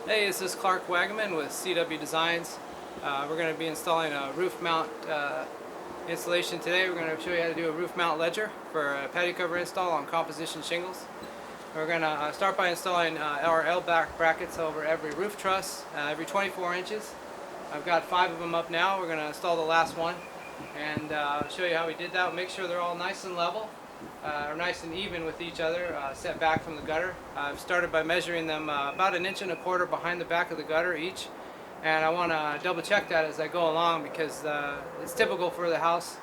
Hey, this is Clark Wagaman with CW Designs. We're going to be installing a roof mount installation today. We're going to show you how to do a roof mount ledger for a patio cover install on composition shingles. We're going to start by installing our L-back brackets over every roof truss, every 24 inches. I've got 5 of them up now. We're going to install the last one and show you how we did that. Make sure they're all nice and level. Are nice and even with each other, set back from the gutter. I've started by measuring them about 1.25 inches behind the back of the gutter each, and I want to double check that as I go along because it's typical for the house,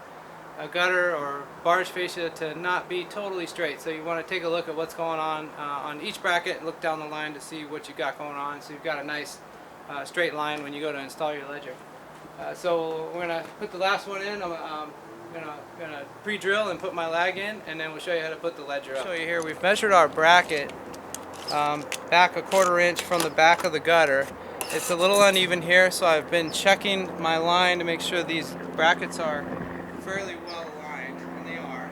a gutter or barge fascia to not be totally straight. So you want to take a look at what's going on each bracket and look down the line to see what you got going on, so you've got a nice straight line when you go to install your ledger. So we're going to put the last one in. I'm gonna pre-drill and put my lag in, and then we'll show you how to put the ledger up. Show you here, we've measured our bracket back 1/4 inch from the back of the gutter. It's a little uneven here, so I've been checking my line to make sure these brackets are fairly well aligned, and they are.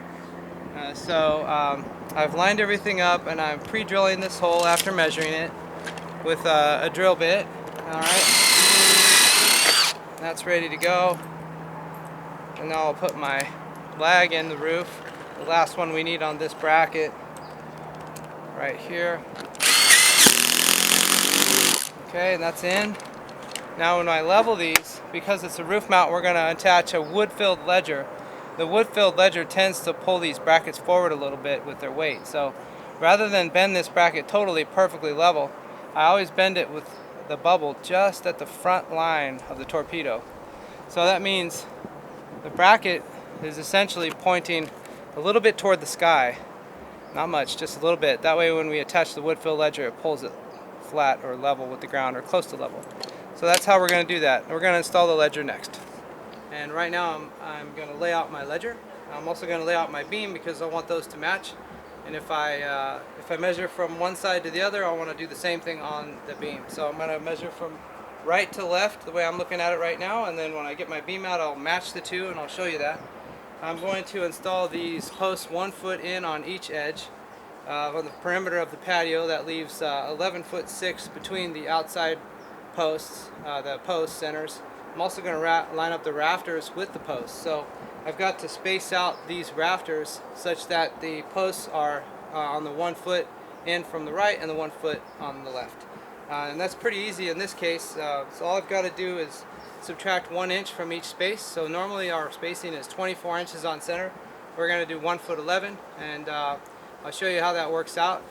I've lined everything up, and I'm pre-drilling this hole after measuring it with a drill bit. Alright, that's ready to go. And now I'll put my lag in the roof, the last one we need on this bracket, right here. Okay, and that's in. Now when I level these, because it's a roof mount, we're going to attach a wood-filled ledger. The wood-filled ledger tends to pull these brackets forward a little bit with their weight. So rather than bend this bracket totally perfectly level, I always bend it with the bubble just at the front line of the torpedo. So that means the bracket is essentially pointing a little bit toward the sky. Not much, just a little bit. That way when we attach the wood-filled ledger, it pulls it flat or level with the ground or close to level. So that's how we're going to do that. We're going to install the ledger next. And right now I'm going to lay out my ledger. I'm also going to lay out my beam because I want those to match. And if I measure from one side to the other, I want to do the same thing on the beam. So I'm going to measure from right to left the way I'm looking at it right now, and then when I get my beam out, I'll match the two, and I'll show you that. I'm going to install these posts 1 foot in on each edge on the perimeter of the patio. That leaves 11'6" between the outside posts, the post centers. I'm also going to line up the rafters with the posts. So I've got to space out these rafters such that the posts are on the 1 foot in from the right and the 1 foot on the left. And that's pretty easy in this case. So all I've got to do is subtract 1 inch from each space. So normally our spacing is 24 inches on center. We're going to do 1 foot 11, and I'll show you how that works out.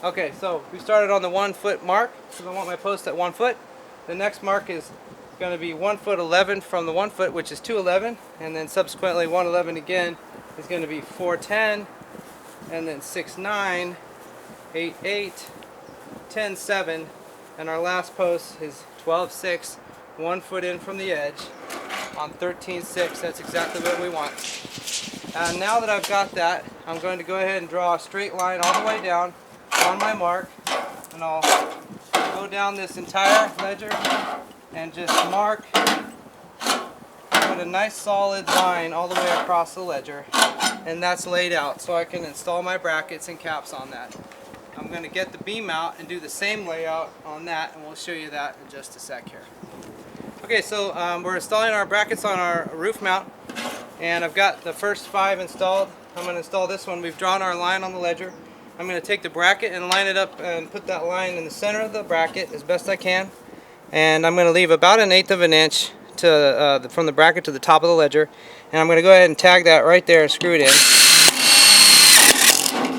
Okay, so we started on the 1 foot mark, because I want my post at 1 foot. The next mark is going to be 1 foot 11 from the 1 foot, which is 211, and then subsequently 111 again is going to be 410, and then 6'9", 8'8", 10'7", and our last post is 12'6", 1 foot in from the edge on 13'6". That's exactly what we want. And now that I've got that, I'm going to go ahead and draw a straight line all the way down on my mark, and I'll go down this entire ledger and just mark, put a nice solid line all the way across the ledger, and that's laid out so I can install my brackets and caps on that. I'm going to get the beam out and do the same layout on that, and we'll show you that in just a sec here. Okay, so we're installing our brackets on our roof mount, and I've got the first 5 installed. I'm going to install this one. We've drawn our line on the ledger. I'm going to take the bracket and line it up and put that line in the center of the bracket as best I can, and I'm going to leave about 1/8 of an inch to, from the bracket to the top of the ledger, and I'm going to go ahead and tag that right there and screw it in.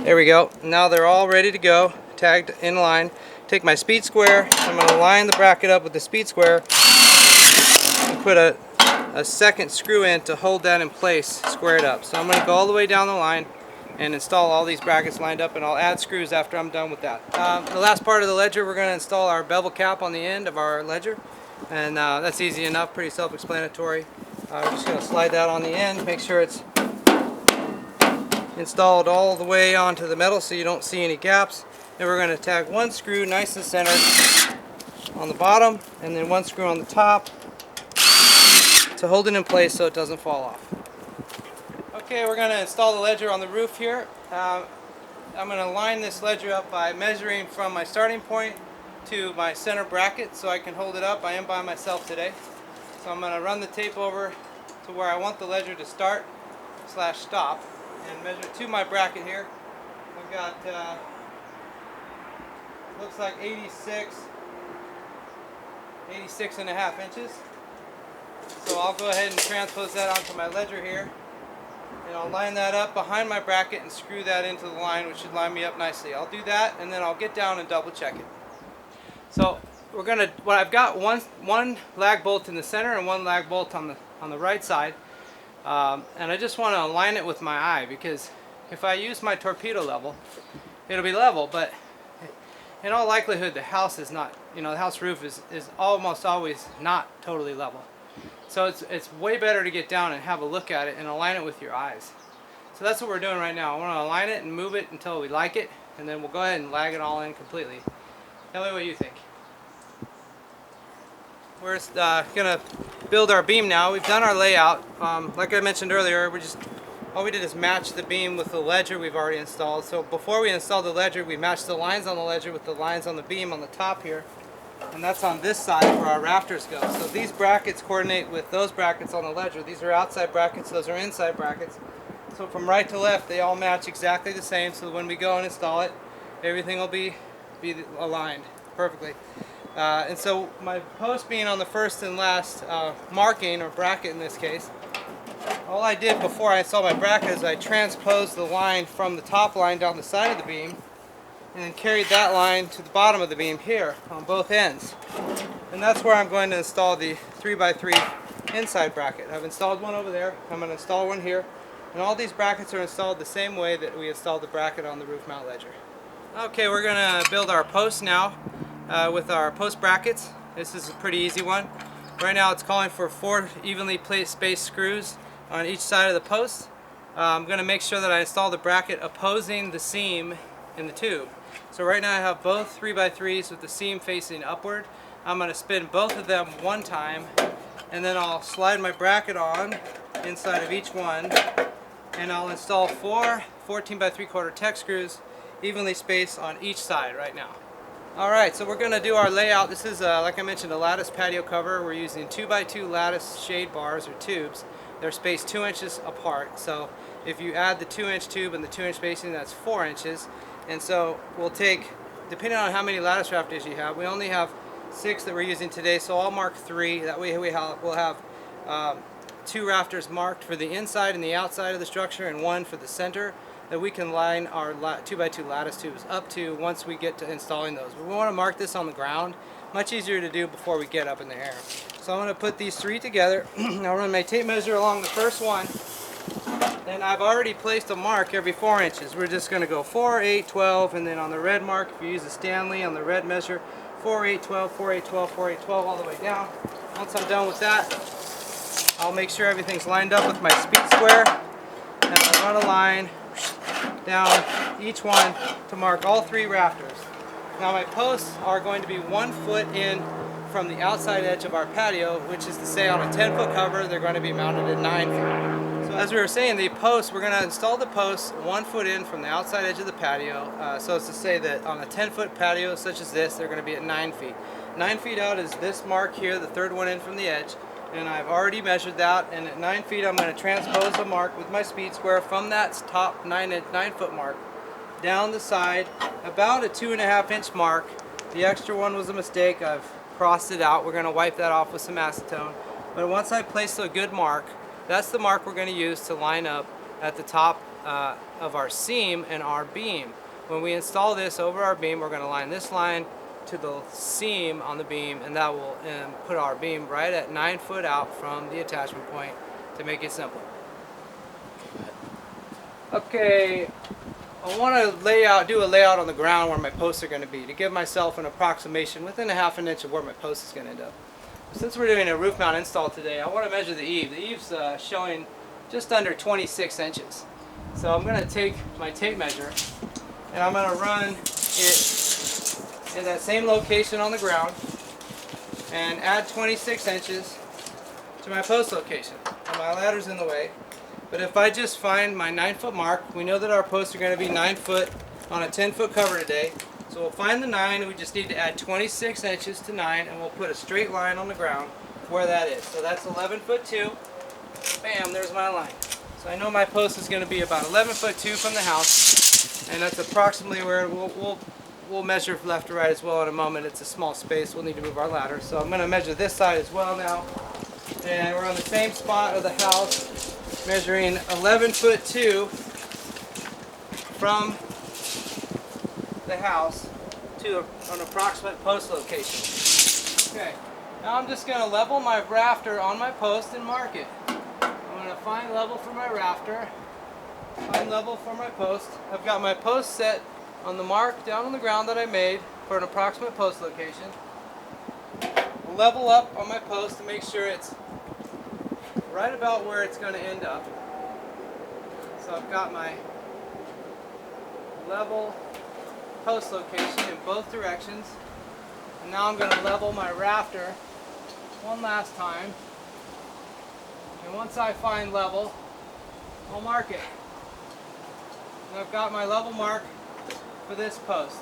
There we go. Now they're all ready to go, tagged in line. Take my speed square. I'm going to line the bracket up with the speed square and put a second screw in to hold that in place, squared up. So I'm going to go all the way down the line and install all these brackets lined up, and I'll add screws after I'm done with that. The last part of the ledger, we're going to install our bevel cap on the end of our ledger, and that's easy enough, pretty self-explanatory. We're just going to slide that on the end, make sure it's installed all the way onto the metal so you don't see any gaps. Then we're going to tag 1 screw nice and centered on the bottom, and then 1 screw on the top to hold it in place so it doesn't fall off. Okay, we're going to install the ledger on the roof here. I'm going to line this ledger up by measuring from my starting point to my center bracket so I can hold it up. I am by myself today. So I'm going to run the tape over to where I want the ledger to start / stop and measure to my bracket here. I've got looks like 86 and a half inches. So I'll go ahead and transpose that onto my ledger here, and I'll line that up behind my bracket and screw that into the line, which should line me up nicely. I'll do that and then I'll get down and double check it. So I've got one lag bolt in the center and one lag bolt on the right side, and I just want to align it with my eye, because if I use my torpedo level, it'll be level, but in all likelihood the house is not, the house roof is almost always not totally level. So it's way better to get down and have a look at it and align it with your eyes. So that's what we're doing right now. I want to align it and move it until we like it, and then we'll go ahead and lag it all in completely. Tell me what you think. We're going to build our beam now. We've done our layout. Like I mentioned earlier, all we did is match the beam with the ledger we've already installed. So before we installed the ledger, we matched the lines on the ledger with the lines on the beam on the top here. And that's on this side where our rafters go. So these brackets coordinate with those brackets on the ledger. These are outside brackets, those are inside brackets. So from right to left, they all match exactly the same. So when we go and install it, everything will be aligned perfectly. And so my post being on the first and last marking, or bracket in this case, all I did before I installed my bracket is I transposed the line from the top line down the side of the beam, and then carried that line to the bottom of the beam here on both ends. And that's where I'm going to install the 3x3 inside bracket. I've installed one over there, I'm going to install one here, and all these brackets are installed the same way that we installed the bracket on the roof mount ledger. Okay, we're going to build our post now with our post brackets. This is a pretty easy one. Right now it's calling for 4 evenly spaced screws on each side of the post. I'm going to make sure that I install the bracket opposing the seam in the tube. So right now I have both 3x3s with the seam facing upward. I'm going to spin both of them one time, and then I'll slide my bracket on inside of each one, and I'll install 4 14x3/4 Tech screws evenly spaced on each side right now. Alright, so we're going to do our layout. This is, like I mentioned, a lattice patio cover. We're using 2x2 lattice shade bars or tubes. They're spaced 2 inches apart. So if you add the 2-inch tube and the 2-inch spacing, that's 4 inches. And so we'll take, depending on how many lattice rafters you have, we only have 6 that we're using today, so I'll mark 3. That way we'll have 2 rafters marked for the inside and the outside of the structure, and 1 for the center, that we can line our 2x2 lattice tubes up to once we get to installing those. But we want to mark this on the ground. Much easier to do before we get up in the air. So I'm going to put these 3 together. I'll run my tape measure along the first one, and I've already placed a mark every 4 inches. We're just going to go 4, 8, 12, and then on the red mark, if you use a Stanley on the red measure, 4, 8, 12, 4, 8, 12, 4, 8, 12, all the way down. Once I'm done with that, I'll make sure everything's lined up with my speed square, and I'll run a line down each one to mark all 3 rafters. Now my posts are going to be 1 foot in from the outside edge of our patio, which is to say on a 10-foot cover they're going to be mounted at 9 feet. So as we were saying, the posts, we're going to install the posts 1 foot in from the outside edge of the patio. So it's to say that on a 10-foot patio such as this, they're going to be at 9 feet. 9 feet out is this mark here, the third one in from the edge. And I've already measured that, and at 9 feet I'm going to transpose the mark with my speed square from that top 9-foot mark down the side, about a 2.5-inch mark. The extra one was a mistake. I've crossed it out. We're going to wipe that off with some acetone. But once I place a good mark, that's the mark we're going to use to line up at the top of our seam and our beam. When we install this over our beam, we're going to line this line to the seam on the beam, and that will put our beam right at 9 foot out from the attachment point, to make it simple. Okay, I want to do a layout on the ground where my posts are going to be, to give myself an approximation within a 1/2 inch of where my post is going to end up. Since we're doing a roof mount install today, I want to measure the eave. The eave's showing just under 26 inches. So I'm going to take my tape measure and I'm going to run it in that same location on the ground and add 26 inches to my post location. And my ladder's in the way, but if I just find my 9-foot mark, we know that our posts are going to be 9 foot on a 10-foot cover today. So we'll find the 9, we just need to add 26 inches to 9, and we'll put a straight line on the ground where that is. So that's 11 foot 2. Bam, there's my line. So I know my post is going to be about 11 foot 2 from the house, and that's approximately where we'll measure left to right as well in a moment. It's a small space, we'll need to move our ladder. So I'm going to measure this side as well now. And we're on the same spot of the house, measuring 11 foot 2 from the house to an approximate post location. Okay, now I'm just going to level my rafter on my post and mark it. I'm going to find level for my rafter, find level for my post. I've got my post set on the mark down on the ground that I made for an approximate post location. Level up on my post to make sure it's right about where it's going to end up. So I've got my level post location in both directions. And now I'm going to level my rafter one last time. And once I find level, I'll mark it. And I've got my level mark for this post.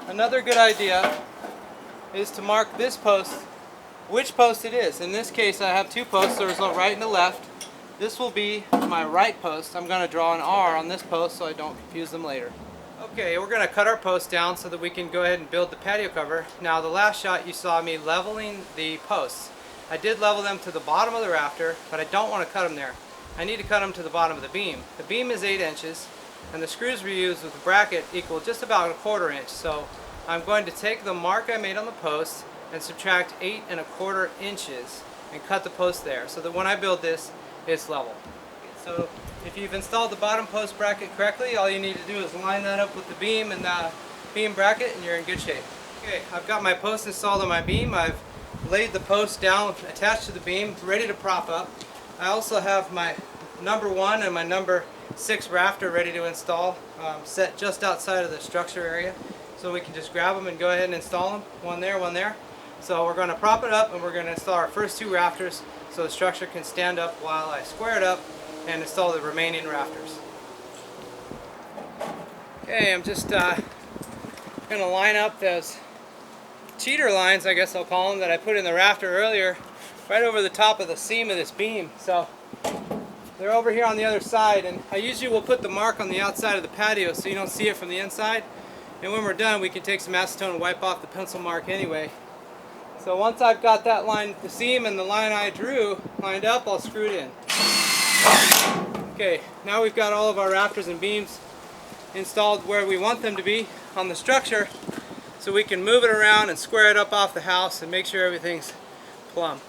Another good idea is to mark this post, which post it is. In this case I have 2 posts, there's a right and a left. This will be my right post. I'm going to draw an R on this post so I don't confuse them later. Okay, we're going to cut our post down so that we can go ahead and build the patio cover. Now the last shot you saw me leveling the posts. I did level them to the bottom of the rafter, but I don't want to cut them there. I need to cut them to the bottom of the beam. The beam is 8 inches, and the screws we used with the bracket equal just about 1/4 inch. So I'm going to take the mark I made on the post and subtract 8 1/4 inches and cut the post there so that when I build this, it's level. So if you've installed the bottom post bracket correctly, all you need to do is line that up with the beam and the beam bracket and you're in good shape. Okay, I've got my post installed on my beam. I've laid the post down attached to the beam, ready to prop up. I also have my number 1 and my number 6 rafter ready to install, set just outside of the structure area. So we can just grab them and go ahead and install them. One there, one there. So we're going to prop it up and we're going to install our first 2 rafters so the structure can stand up while I square it up and install the remaining rafters. Okay, I'm just going to line up those cheater lines, I guess I'll call them, that I put in the rafter earlier right over the top of the seam of this beam. So they're over here on the other side, and I usually will put the mark on the outside of the patio so you don't see it from the inside. And when we're done, we can take some acetone and wipe off the pencil mark anyway. So once I've got that line, the seam and the line I drew lined up, I'll screw it in. Okay, now we've got all of our rafters and beams installed where we want them to be on the structure, so we can move it around and square it up off the house and make sure everything's plumb.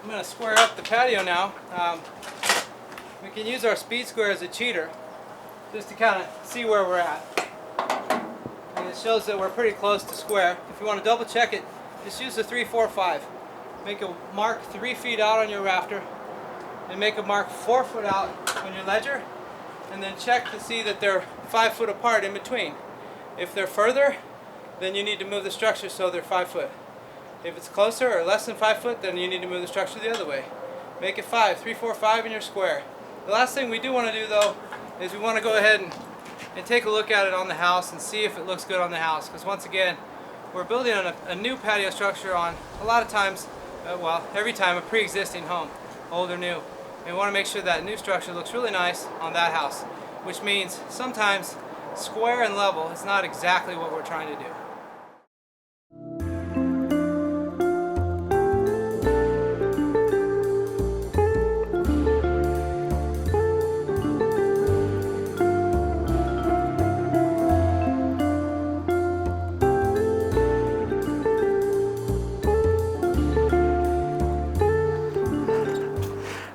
I'm going to square up the patio now. We can use our speed square as a cheater just to kind of see where we're at. And it shows that we're pretty close to square. If you want to double check it, just use the 3, 4, 5. Make a mark 3 feet out on your rafter and make a mark 4 foot out on your ledger, and then check to see that they're 5 foot apart in between. If they're further, then you need to move the structure so they're 5 foot. If it's closer or less than 5 foot, then you need to move the structure the other way. Make it 5, 3, 4, 5 in your square. The last thing we do want to do though is we want to go ahead and take a look at it on the house and see if it looks good on the house, because once again we're building on a new patio structure on a lot of times, well, every time, a pre-existing home, old or new. And we want to make sure that new structure looks really nice on that house, which means sometimes square and level is not exactly what we're trying to do.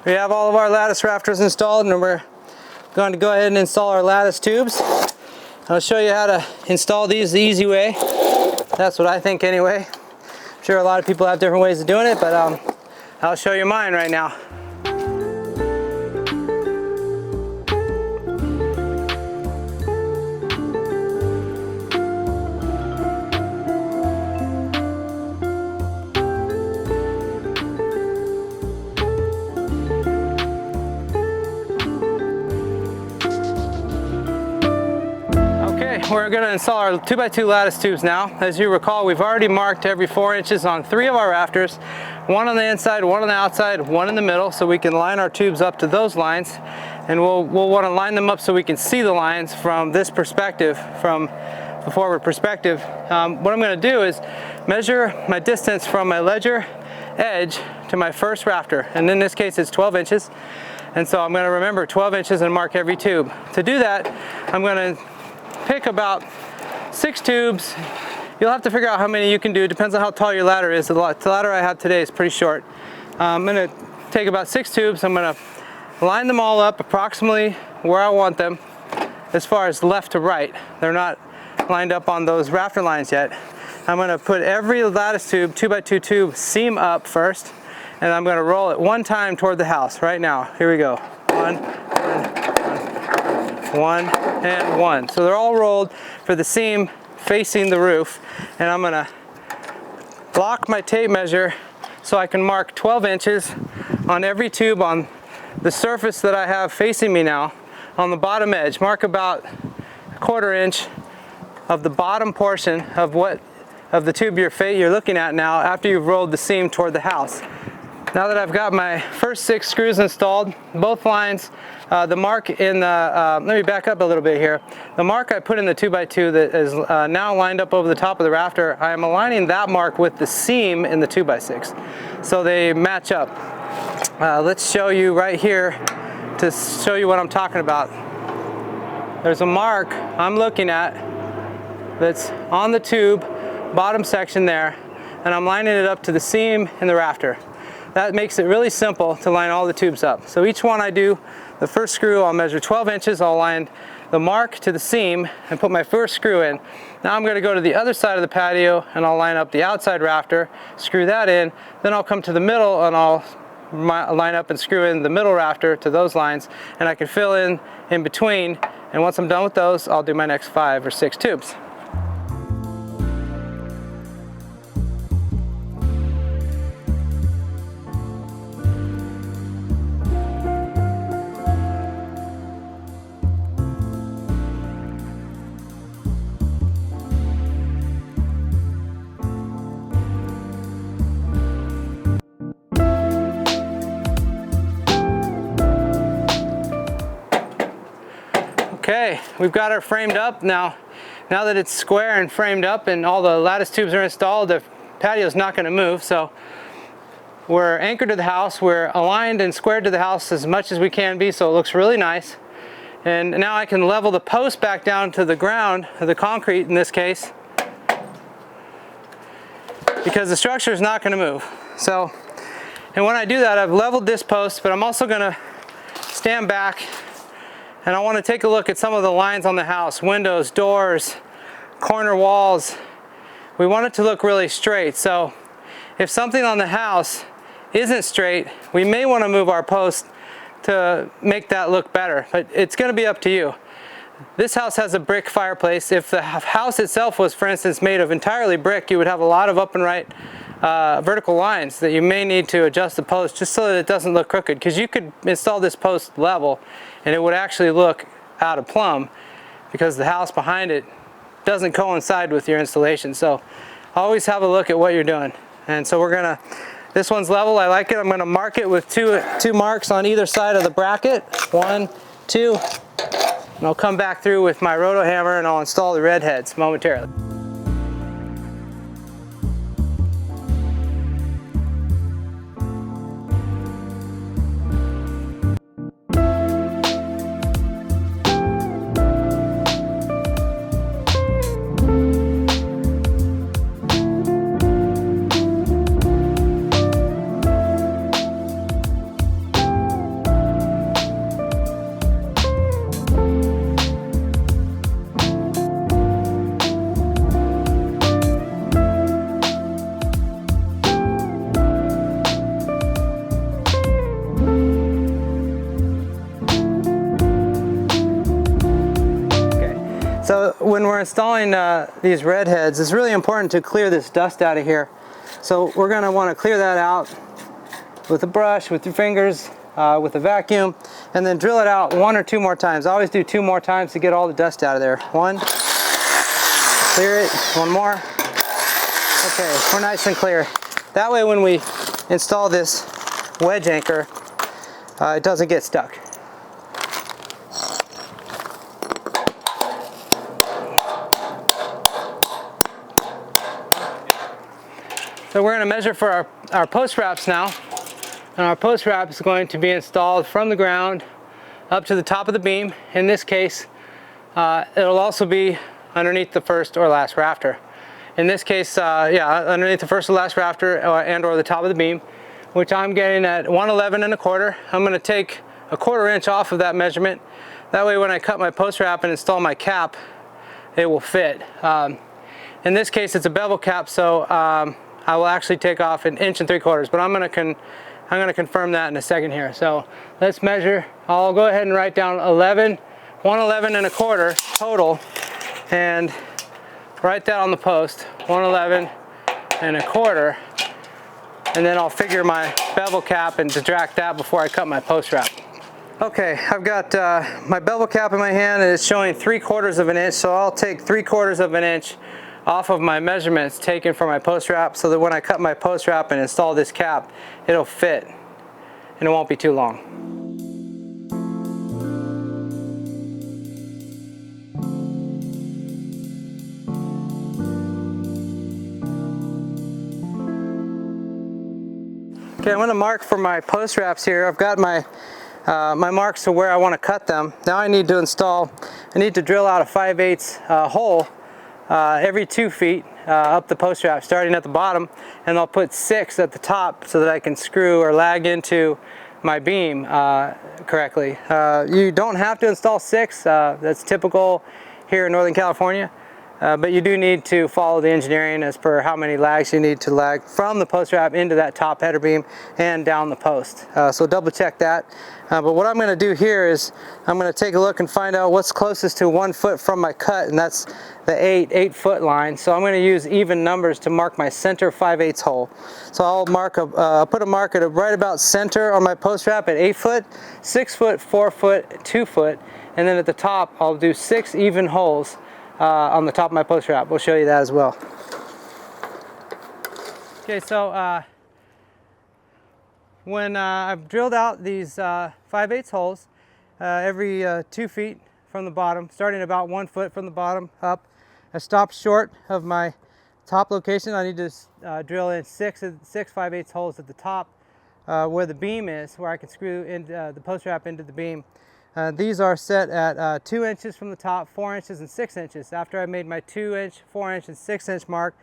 We have all of our lattice rafters installed, and we're going to go ahead and install our lattice tubes. I'll show you how to install these the easy way. That's what I think anyway. I'm sure a lot of people have different ways of doing it, but I'll show you mine right now. we're going to install our 2x2 lattice tubes now. As you recall, we've already marked every 4 inches on 3 of our rafters, 1 on the inside, 1 on the outside, 1 in the middle, so we can line our tubes up to those lines. And we'll want to line them up so we can see the lines from this perspective, from the forward perspective. What I'm going to do is measure my distance from my ledger edge to my first rafter, and in this case it's 12 inches. And so I'm going to remember 12 inches and mark every tube. To do that, I'm going to pick about 6 tubes. You'll have to figure out how many you can do. It depends on how tall your ladder is. The ladder I have today is pretty short. I'm going to take about 6 tubes. I'm going to line them all up approximately where I want them as far as left to right. They're not lined up on those rafter lines yet. I'm going to put every lattice tube, 2x2 tube, seam up first, and I'm going to roll it 1 time toward the house right now. Here we go. 1, 1, 1, and 1. So they're all rolled for the seam facing the roof, and I'm going to lock my tape measure so I can mark 12 inches on every tube on the surface that I have facing me now. On the bottom edge, mark about 1/4 inch of the bottom portion of the tube you're looking at now after you've rolled the seam toward the house. Now that I've got my first 6 screws installed, both lines, the mark in the, let me back up a little bit here. The mark I put in the 2x2 that is now lined up over the top of the rafter, I am aligning that mark with the seam in the 2x6. So they match up. Let's show you right here to show you what I'm talking about. There's a mark I'm looking at that's on the tube, bottom section there, and I'm lining it up to the seam in the rafter. That makes it really simple to line all the tubes up. So each one I do, the first screw I'll measure 12 inches, I'll line the mark to the seam and put my first screw in. Now I'm going to go to the other side of the patio and I'll line up the outside rafter, screw that in, then I'll come to the middle and I'll line up and screw in the middle rafter to those lines, and I can fill in between, and once I'm done with those, I'll do my next 5 or 6 tubes. Okay, we've got her framed up now. Now that it's square and framed up and all the lattice tubes are installed, the patio's not going to move. So we're anchored to the house. We're aligned and squared to the house as much as we can be, so it looks really nice. And now I can level the post back down to the ground, the concrete in this case, because the structure is not going to move. So, and when I do that, I've leveled this post, but I'm also going to stand back and I want to take a look at some of the lines on the house, windows, doors, corner walls. We want it to look really straight. So if something on the house isn't straight, we may want to move our post to make that look better, but it's going to be up to you. This house has a brick fireplace. If the house itself was, for instance, made of entirely brick, you would have a lot of up and right vertical lines that you may need to adjust the post just so that it doesn't look crooked, because you could install this post level and it would actually look out of plumb because the house behind it doesn't coincide with your installation. So always have a look at what you're doing. And so we're gonna, this one's level, I like it. I'm gonna mark it with two marks on either side of the bracket. 1, 2, and I'll come back through with my roto hammer and I'll install the red heads momentarily. So when we're installing these red heads, it's really important to clear this dust out of here. So we're going to want to clear that out with a brush, with your fingers, with a vacuum, and then drill it out 1 or 2 more times. I always do 2 more times to get all the dust out of there. 1, Clear it. One more. Okay, we're nice and clear. That way when we install this wedge anchor, it doesn't get stuck. So we're going to measure for our post wraps now. And our post wrap is going to be installed from the ground up to the top of the beam. In this case, it'll also be underneath the first or last rafter. In this case, yeah, underneath the first or last rafter and or the top of the beam, which I'm getting at 111 1/4. I'm going to take 1/4 inch off of that measurement. That way when I cut my post wrap and install my cap, it will fit. In this case, it's a bevel cap, so I will actually take off 1 3/4 inches, but I'm going to confirm that in a second here. So let's measure. I'll go ahead and write down 111 1/4 total, and write that on the post, 111 1/4, and then I'll figure my bevel cap and detract that before I cut my post wrap. Okay, I've got my bevel cap in my hand and it's showing 3/4 of an inch, so I'll take 3/4 of an inch off of my measurements taken for my post wrap, so that when I cut my post wrap and install this cap, it'll fit and it won't be too long. Okay, I'm going to mark for my post wraps here. I've got my marks to where I want to cut them. Now I need to drill out a 5/8 hole every 2 feet up the post wrap, starting at the bottom, and I'll put 6 at the top so that I can screw or lag into my beam correctly. You don't have to install 6, that's typical here in Northern California, but you do need to follow the engineering as per how many lags you need to lag from the post wrap into that top header beam and down the post. So double check that. But what I'm going to do here is I'm going to take a look and find out what's closest to 1 foot from my cut, and that's the 8-foot line. So I'm going to use even numbers to mark my center 5/8 hole. So I'll put a mark at right about center on my post wrap at 8 foot, 6 foot, 4 foot, 2 foot, and then at the top I'll do 6 even holes on the top of my post wrap. We'll show you that as well. Okay, so when I've drilled out these 5/8 holes every 2 feet from the bottom, starting about 1 foot from the bottom up, I stopped short of my top location. I need to drill in 6 5/8 holes at the top where the beam is, where I can screw in the post wrap into the beam. These are set at 2 inches from the top, 4 inches, and 6 inches. After I made my 2 inch, 4 inch, and 6 inch mark,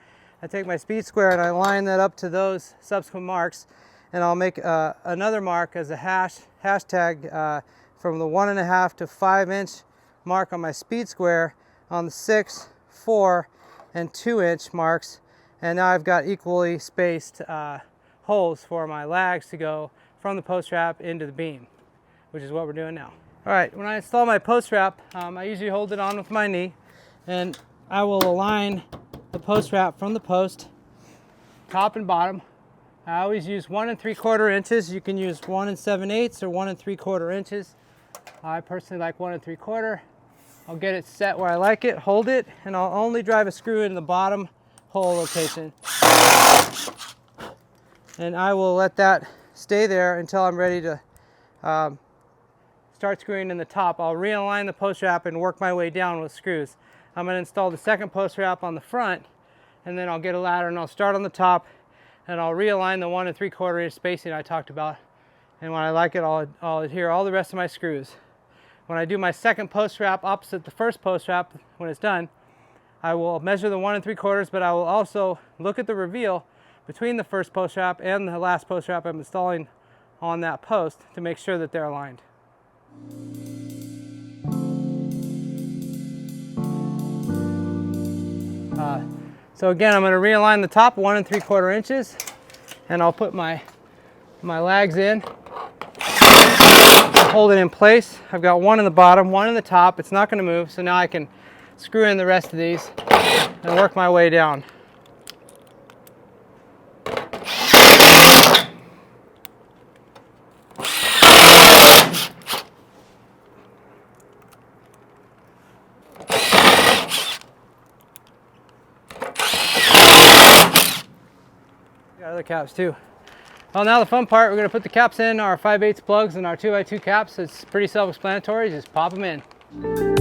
I take my speed square and I line that up to those subsequent marks, and I'll make another mark as a hashtag from the 1.5 to 5 inch mark on my speed square on the 6, 4, and 2 inch marks, and now I've got equally spaced holes for my lags to go from the post wrap into the beam, which is what we're doing now. Alright, when I install my post wrap, I usually hold it on with my knee, and I will align the post wrap from the post, top and bottom. I always use 1 3/4 inches. You can use 1 7/8 or 1 3/4 inches. I personally like 1 3/4. I'll get it set where I like it, hold it, and I'll only drive a screw in the bottom hole location. And I will let that stay there until I'm ready to start screwing in the top. I'll realign the post wrap and work my way down with screws. I'm going to install the second post wrap on the front, and then I'll get a ladder and I'll start on the top, and I'll realign the 1 3/4 inch spacing I talked about. And when I like it, I'll adhere all the rest of my screws. When I do my second post wrap opposite the first post wrap, when it's done, I will measure the 1 3/4, but I will also look at the reveal between the first post wrap and the last post wrap I'm installing on that post to make sure that they're aligned. So again, I'm going to realign the top 1 3/4 inches, and I'll put my lags in, hold it in place. I've got 1 in the bottom, 1 in the top. It's not going to move, so now I can screw in the rest of these and work my way down. Got other caps too. Well, now the fun part, we're going to put the caps in, our 5/8 plugs and our 2x2 caps. It's pretty self-explanatory, just pop them in.